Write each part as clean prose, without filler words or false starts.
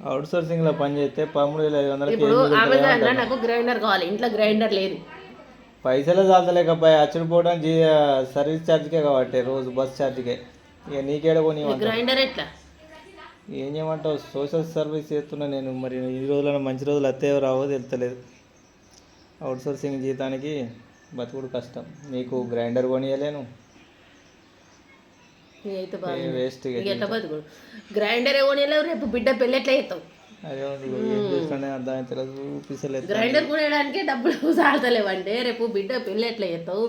Out సోర్సింగ్లో పని చేస్తే 13,500 ఇప్పుడు అమెజాన్లో నాకు గ్రైండర్ కావాలి, ఇంట్లో గ్రైండర్ లేదు. పైసలు చాలలేకపోయి అచ్చుడుపోవడం సర్వీస్ ఛార్జ్కే కాబట్టి రోజు బస్ ఛార్జ్కే. ఇక నీకేడ కొని గ్రైండర్ ఎట్లా ఏం చేయమంటావు? సోషల్ సర్వీస్ చేస్తున్నా నేను. మరి ఈ రోజుల్లో మంచి రోజులు అత్తేవో రావో తెలుస్తలేదు. అవుట్ సోర్సింగ్ జీతానికి బతుకుడు కష్టం. నీకు గ్రైండర్ కొనియలేను, వేస్ట్. గ్రైండర్ కొనియలేవు, రేపు బిడ్డ పెళ్ళి ఎట్లా చేస్తావు? అదే ఏం చేస్తానే అర్థం తెలియదు, చూపిస్తలేదు. గ్రైండర్ కొనేయడానికి డబ్బులు సాడతలేవంటే రేపు బిడ్డ పెళ్ళి ఎట్లా చేస్తావు?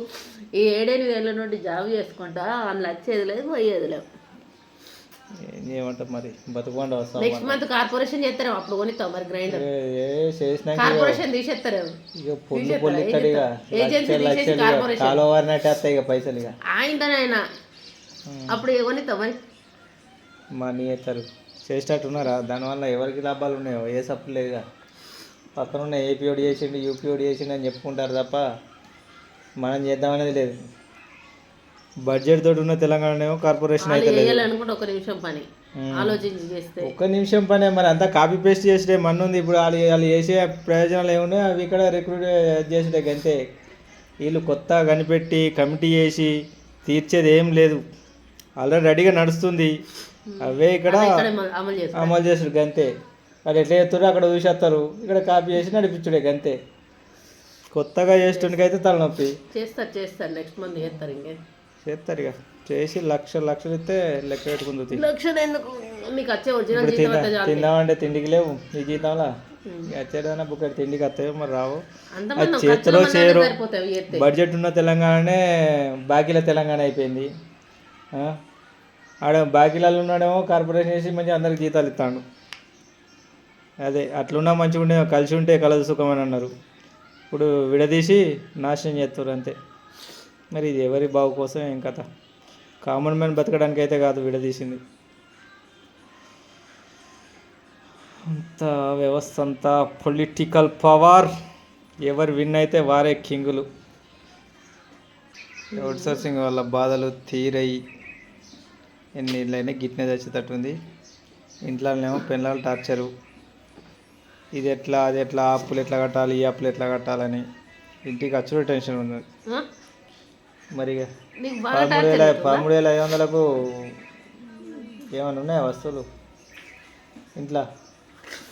ఈ 7,000 నుండి జాబ్ చేసుకుంటా అందులో వచ్చేది లేదు, పోయేది లేదు. ఏం చేయమంటావు మరి? బతుకుండా వస్తాం. నెక్స్ట్ మంత్ కార్పొరేషన్ చేస్తారు, అప్పుడు కొనిస్తావు మరి గ్రైండర్. చేసిన కార్పొరేషన్ తీసేస్తారు, ఇక పొల్లు పొల్లు ఇక్కడ ఇక కాలువ వారినట్టు వస్తాయి ఇక పైసలు. ఇక ఆయనతోనైనా అప్పుడు కొనిస్తావు మరి. మనీ అవుతారు చేసేటట్టున్నారా? దానివల్ల ఎవరికి లాభాలు ఉన్నాయో ఏ సప్పు లేదుగా. పక్కన ఉన్న ఏపీఓడి చేసిండు, యూపీఓడి చేసిండు అని చెప్పుకుంటారు తప్ప మనం చేద్దామనేది లేదు. బడ్జెట్ తోటి ఉన్న తెలంగాణ కార్పొరేషన్ అయితే ఒక నిమిషం పని ఆలోచించి చేస్తే ఒక్క నిమిషం పనే. మరి అంతా కాపీ పేస్ట్ చేసే మన్ను ఉంది. ఇప్పుడు వాళ్ళు చేసే ప్రయోజనాలు ఏమున్నాయి అవి ఇక్కడ రిక్రూట్ చేసేటే అంతే. వీళ్ళు కొత్త కనిపెట్టి కమిటీ చేసి తీర్చేది ఏం లేదు, ఆల్రెడీ రెడీగా నడుస్తుంది. అవే ఇక్కడ అమలు చేసాడు గంతే. అది ఎట్లా చేస్తారు అక్కడ చూసేస్తారు, ఇక్కడ కాపీ చేసి నడిపించుడే గంతే. కొత్తగా చేసేటానికి అయితే తలనొప్పి. చేస్తారు నెక్స్ట్ మంత్ చేస్తారు, ఇంకే చేస్తారు. ఇక చేసి లక్షలు ఇస్తే లెక్క పెట్టుకుంది. తిందామంటే తిండికి లేవు ఈ జీతంలో. వచ్చేదన్నా బుక్క తిండికి వస్తాయో మరి రావు. అది చేతిలో చేయరు. బడ్జెట్ ఉన్న తెలంగాణనే బాకీల తెలంగాణ అయిపోయింది. ఆడ బాకీలలో ఉన్నాడేమో కార్పొరేషన్ చేసి మంచిగా అందరికి జీతాలు ఇస్తాడు. అదే అట్లున్నా మంచిగా ఉండే, కలిసి ఉంటే కలదు సుఖం అని అన్నారు. ఇప్పుడు విడదీసి నాశనం చేస్తారు అంతే. మరి ఇది ఎవరి బాగు కోసం ఏం కథ? కామన్ మ్యాన్ బతకడానికి అయితే కాదు విడదీసింది. అంత వ్యవస్థ అంతా పొలిటికల్ పవర్. ఎవరు విన్ అయితే వారే కింగులు. అవుట్ సోర్సింగ్ వల్ల బాధలు తీరయి ఎన్ని ఇళ్ళైనా గిట్నే తెచ్చేటట్టుంది. ఇంట్లోనేమో పిల్లలు టార్చరు. ఇది ఎట్లా అది ఎట్లా, అప్పులు ఎట్లా కట్టాలి, ఈ అప్పులు ఎట్లా కట్టాలని ఇంటికి వచ్చుడు టెన్షన్ ఉన్నది. మరి 13,500కు ఏమైనా ఉన్నాయా వస్తువులు ఇంట్లో?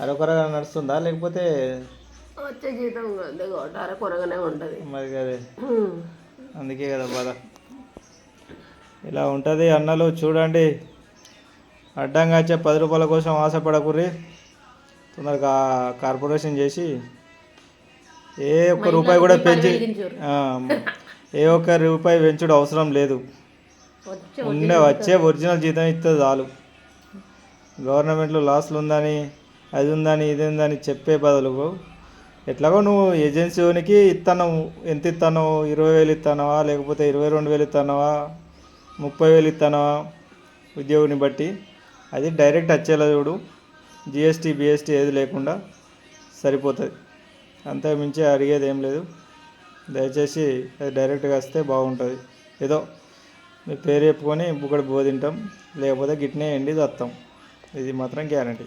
అరకొరగా నడుస్తుందా లేకపోతే వచ్చే జీతం అరకొరగానే ఉంటుంది మరి? అదే అందుకే కదా బాధ. ఇలా ఉంటుంది అన్నలు. చూడండి, అడ్డంగా వచ్చే 10 రూపాయల కోసం ఆశపడకుర్రి. తొందరగా కార్పొరేషన్ చేసి ఏ ఒక్క రూపాయి కూడా పెంచి ఏ ఒక్క రూపాయి పెంచుడు అవసరం లేదు. వచ్చే ఒరిజినల్ జీతం ఇస్తే చాలు. గవర్నమెంట్లో లాస్లు ఉందని అది ఉందని ఇది ఉందని చెప్పే బదులు ఎట్లాగో నువ్వు ఏజెన్సీకి ఇస్తాను, ఎంత ఇస్తాను, 20,000 ఇస్తానవా లేకపోతే 22,000 ఇస్తానవా 30,000 ఇస్తానవా ఉద్యోగిని బట్టి, అది డైరెక్ట్ వచ్చేలా చూడు. జిఎస్టీ బిఎస్టీ ఏది లేకుండా సరిపోతుంది. అంతే మించి అడిగేది ఏం లేదు. దయచేసి అది డైరెక్ట్గా వస్తే బాగుంటుంది. ఏదో మీ పేరు చెప్పుకొని బుక్కడి బోధింటాం, లేకపోతే గిట్నే ఎండి వస్తాం. ఇది మాత్రం గ్యారంటీ.